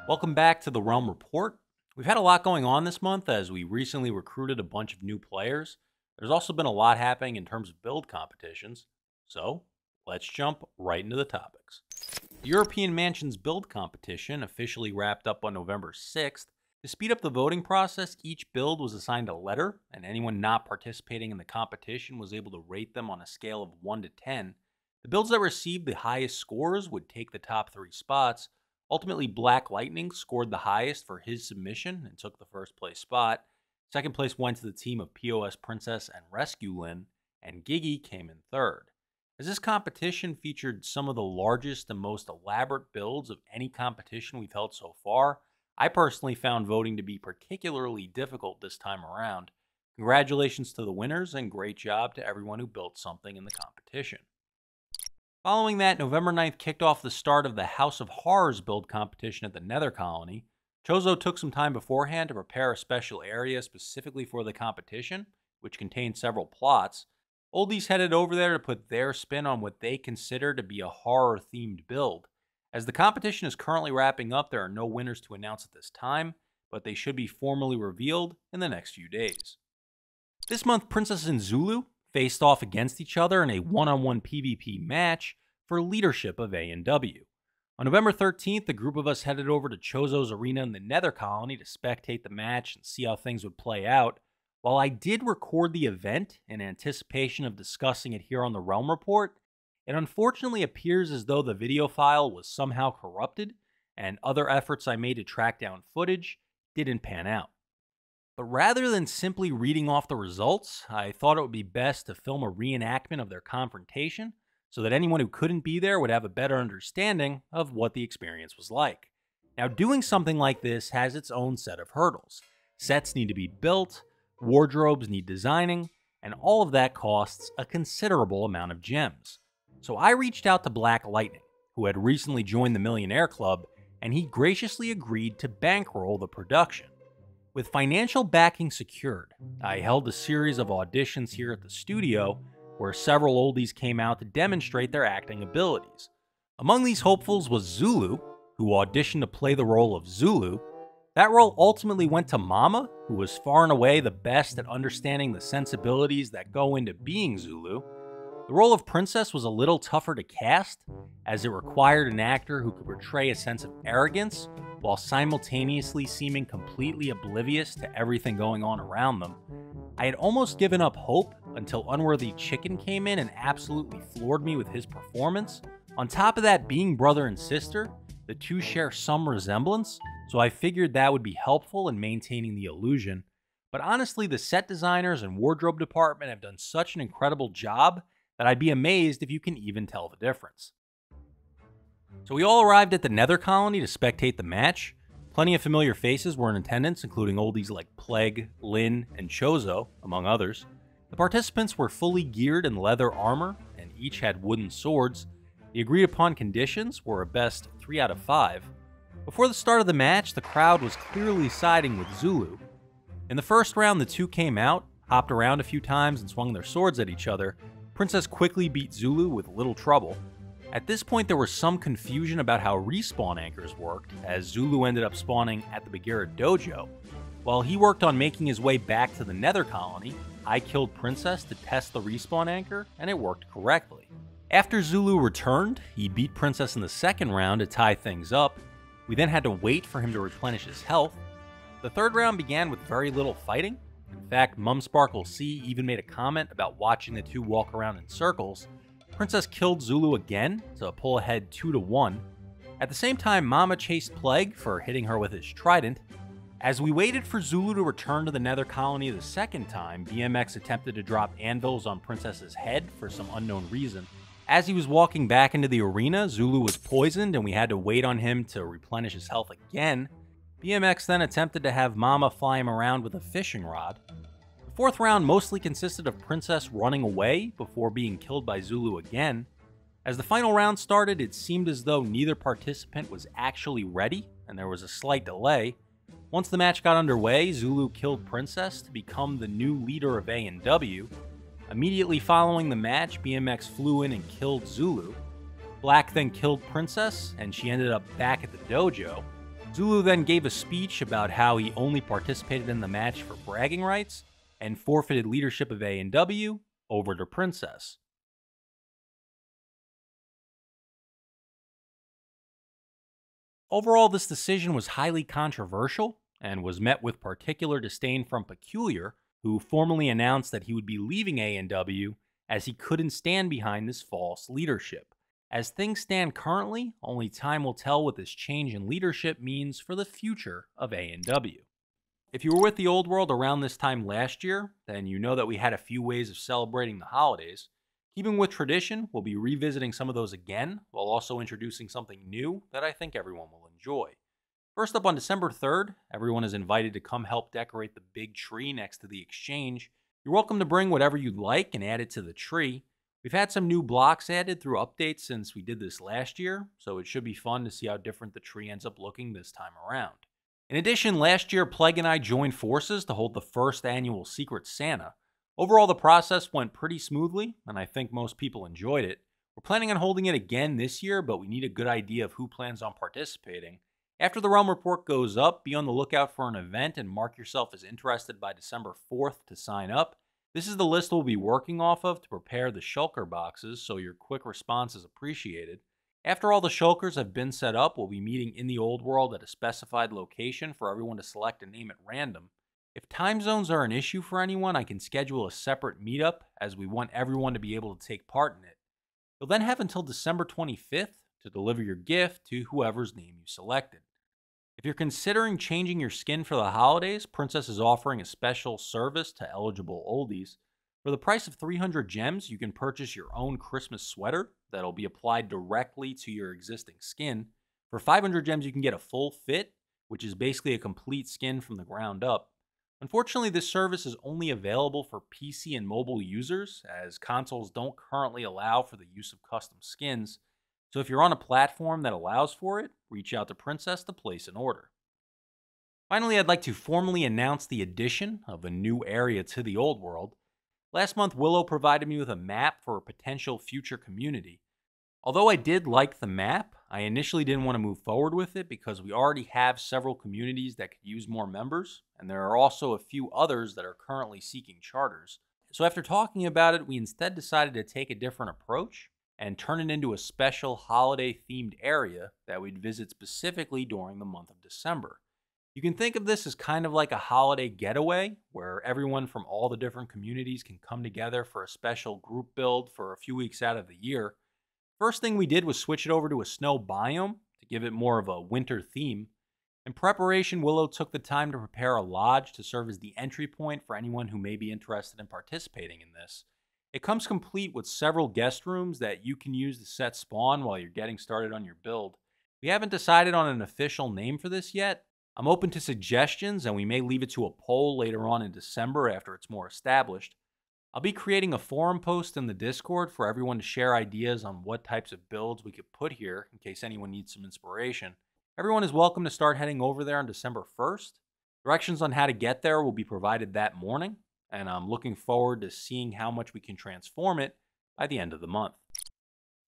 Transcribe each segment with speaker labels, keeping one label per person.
Speaker 1: Welcome back to the Realm Report. We've had a lot going on this month as we recently recruited a bunch of new players. There's also been a lot happening in terms of build competitions. So, let's jump right into the topics. The European Mansions build competition officially wrapped up on November 6th. To speed up the voting process, each build was assigned a letter, and anyone not participating in the competition was able to rate them on a scale of 1 to 10. The builds that received the highest scores would take the top 3 spots. Ultimately, Black Lightning scored the highest for his submission and took the first place spot. Second place went to the team of POS Princess and Rescue Lynn, and Giggy came in third. As this competition featured some of the largest and most elaborate builds of any competition we've held so far, I personally found voting to be particularly difficult this time around. Congratulations to the winners and great job to everyone who built something in the competition. Following that, November 9th kicked off the start of the House of Horrors build competition at the Nether Colony. Chozo took some time beforehand to prepare a special area specifically for the competition, which contained several plots. Oldies headed over there to put their spin on what they consider to be a horror-themed build. As the competition is currently wrapping up, there are no winners to announce at this time, but they should be formally revealed in the next few days. This month, Princess and Zulu faced off against each other in a one-on-one PvP match for leadership of A&W. On November 13th, the group of us headed over to Chozo's arena in the Nether Colony to spectate the match and see how things would play out. While I did record the event in anticipation of discussing it here on the Realm Report, it unfortunately appears as though the video file was somehow corrupted, and other efforts I made to track down footage didn't pan out. But rather than simply reading off the results, I thought it would be best to film a reenactment of their confrontation so that anyone who couldn't be there would have a better understanding of what the experience was like. Now, doing something like this has its own set of hurdles. Sets need to be built, wardrobes need designing, and all of that costs a considerable amount of gems. So I reached out to Black Lightning, who had recently joined the Millionaire Club, and he graciously agreed to bankroll the production. With financial backing secured, I held a series of auditions here at the studio where several oldies came out to demonstrate their acting abilities. Among these hopefuls was Zulu, who auditioned to play the role of Zulu. That role ultimately went to Mama, who was far and away the best at understanding the sensibilities that go into being Zulu. The role of Princess was a little tougher to cast, as it required an actor who could portray a sense of arrogance while simultaneously seeming completely oblivious to everything going on around them. I had almost given up hope until UnworthyChicken came in and absolutely floored me with his performance. On top of that, being brother and sister, the two share some resemblance, so I figured that would be helpful in maintaining the illusion. But honestly, the set designers and wardrobe department have done such an incredible job that I'd be amazed if you can even tell the difference. So we all arrived at the Nether Colony to spectate the match. Plenty of familiar faces were in attendance, including oldies like Plague, Lynn, and Chozo, among others. The participants were fully geared in leather armor, and each had wooden swords. The agreed upon conditions were a best 3 out of 5. Before the start of the match, the crowd was clearly siding with Zulu. In the first round, the two came out, hopped around a few times, and swung their swords at each other. Princess quickly beat Zulu with little trouble. At this point, there was some confusion about how respawn anchors worked, as Zulu ended up spawning at the Bagheera Dojo. While he worked on making his way back to the Nether Colony, I killed Princess to test the respawn anchor, and it worked correctly. After Zulu returned, he beat Princess in the second round to tie things up. We then had to wait for him to replenish his health. The third round began with very little fighting. In fact, MumSparkleC even made a comment about watching the two walk around in circles. Princess killed Zulu again to pull ahead 2-1. At the same time, Mama chased Plague for hitting her with his trident. As we waited for Zulu to return to the Nether Colony the second time, BMX attempted to drop anvils on Princess's head for some unknown reason. As he was walking back into the arena, Zulu was poisoned and we had to wait on him to replenish his health again. BMX then attempted to have Mama fly him around with a fishing rod. The fourth round mostly consisted of Princess running away before being killed by Zulu again. As the final round started, it seemed as though neither participant was actually ready, and there was a slight delay. Once the match got underway, Zulu killed Princess to become the new leader of A&W. Immediately following the match, BMX flew in and killed Zulu. Black then killed Princess, and she ended up back at the dojo. Zulu then gave a speech about how he only participated in the match for bragging rights and forfeited leadership of A&W over to Princess. Overall, this decision was highly controversial and was met with particular disdain from Peculiar, who formally announced that he would be leaving A&W as he couldn't stand behind this false leadership. As things stand currently, only time will tell what this change in leadership means for the future of A&W. If you were with the Old World around this time last year, then you know that we had a few ways of celebrating the holidays. Keeping with tradition, we'll be revisiting some of those again, while also introducing something new that I think everyone will enjoy. First up, on December 3rd, everyone is invited to come help decorate the big tree next to the exchange. You're welcome to bring whatever you'd like and add it to the tree. We've had some new blocks added through updates since we did this last year, so it should be fun to see how different the tree ends up looking this time around. In addition, last year, Plague and I joined forces to hold the first annual Secret Santa. Overall, the process went pretty smoothly, and I think most people enjoyed it. We're planning on holding it again this year, but we need a good idea of who plans on participating. After the Realm Report goes up, be on the lookout for an event and mark yourself as interested by December 4th to sign up. This is the list we'll be working off of to prepare the shulker boxes, so your quick response is appreciated. After all the shulkers have been set up, we'll be meeting in the Old World at a specified location for everyone to select a name at random. If time zones are an issue for anyone, I can schedule a separate meetup, as we want everyone to be able to take part in it. You'll then have until December 25th to deliver your gift to whoever's name you selected. If you're considering changing your skin for the holidays, Princess is offering a special service to eligible oldies. For the price of 300 gems, you can purchase your own Christmas sweater that'll be applied directly to your existing skin. For 500 gems, you can get a full fit, which is basically a complete skin from the ground up. Unfortunately, this service is only available for PC and mobile users, as consoles don't currently allow for the use of custom skins. So if you're on a platform that allows for it, reach out to Princess to place an order. Finally, I'd like to formally announce the addition of a new area to the Old World. Last month, Willow provided me with a map for a potential future community. Although I did like the map, I initially didn't want to move forward with it because we already have several communities that could use more members, and there are also a few others that are currently seeking charters. So after talking about it, we instead decided to take a different approach and turn it into a special holiday-themed area that we'd visit specifically during the month of December. You can think of this as kind of like a holiday getaway, where everyone from all the different communities can come together for a special group build for a few weeks out of the year. First thing we did was switch it over to a snow biome to give it more of a winter theme. In preparation, Willow took the time to prepare a lodge to serve as the entry point for anyone who may be interested in participating in this. It comes complete with several guest rooms that you can use to set spawn while you're getting started on your build. We haven't decided on an official name for this yet. I'm open to suggestions, and we may leave it to a poll later on in December after it's more established. I'll be creating a forum post in the Discord for everyone to share ideas on what types of builds we could put here in case anyone needs some inspiration. Everyone is welcome to start heading over there on December 1st. Directions on how to get there will be provided that morning, and I'm looking forward to seeing how much we can transform it by the end of the month.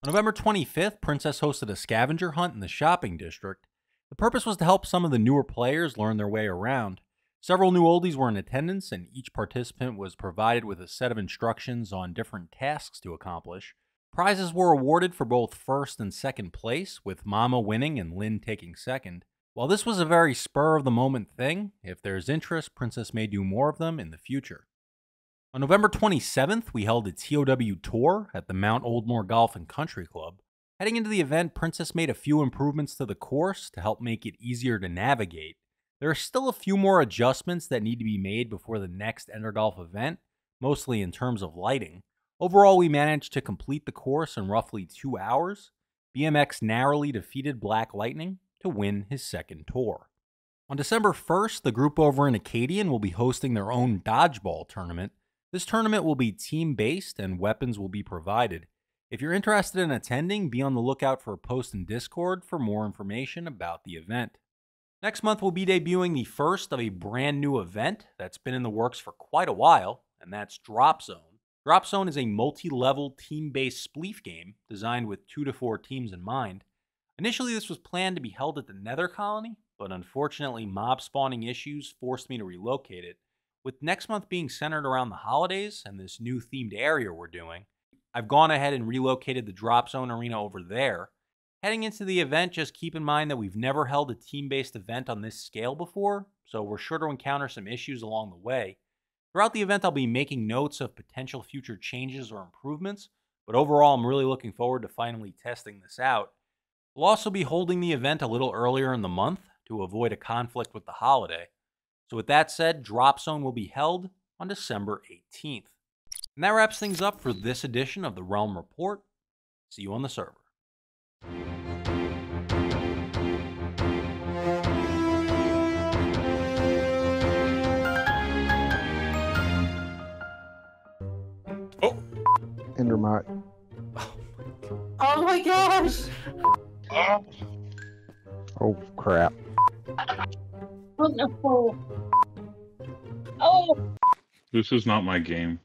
Speaker 1: On November 25th, Princess hosted a scavenger hunt in the shopping district. The purpose was to help some of the newer players learn their way around. Several new oldies were in attendance, and each participant was provided with a set of instructions on different tasks to accomplish. Prizes were awarded for both first and second place, with Mama winning and Lynn taking second. While this was a very spur-of-the-moment thing, if there's interest, Princess may do more of them in the future. On November 27th, we held a TOW tour at the Mount Oldmore Golf and Country Club. Heading into the event, Princess made a few improvements to the course to help make it easier to navigate. There are still a few more adjustments that need to be made before the next Ender Golf event, mostly in terms of lighting. Overall, we managed to complete the course in roughly 2 hours. BMX narrowly defeated Black Lightning to win his second tour. On December 1st, the group over in Acadian will be hosting their own dodgeball tournament. This tournament will be team-based and weapons will be provided. If you're interested in attending, be on the lookout for a post in Discord for more information about the event. Next month, we'll be debuting the first of a brand new event that's been in the works for quite a while, and that's Drop Zone. Drop Zone is a multi-level team-based spleef game designed with 2 to 4 teams in mind. Initially, this was planned to be held at the Nether Colony, but unfortunately mob spawning issues forced me to relocate it. With next month being centered around the holidays and this new themed area we're doing, I've gone ahead and relocated the Drop Zone Arena over there. Heading into the event, just keep in mind that we've never held a team-based event on this scale before, so we're sure to encounter some issues along the way. Throughout the event, I'll be making notes of potential future changes or improvements, but overall, I'm really looking forward to finally testing this out. We'll also be holding the event a little earlier in the month to avoid a conflict with the holiday. So with that said, Drop Zone will be held on December 18th. And that wraps things up for this edition of the Realm Report. See you on the server.
Speaker 2: Oh!
Speaker 3: Endermite.
Speaker 4: Oh my gosh!
Speaker 3: Oh crap.
Speaker 4: Oh no! Oh!
Speaker 2: This is not my game.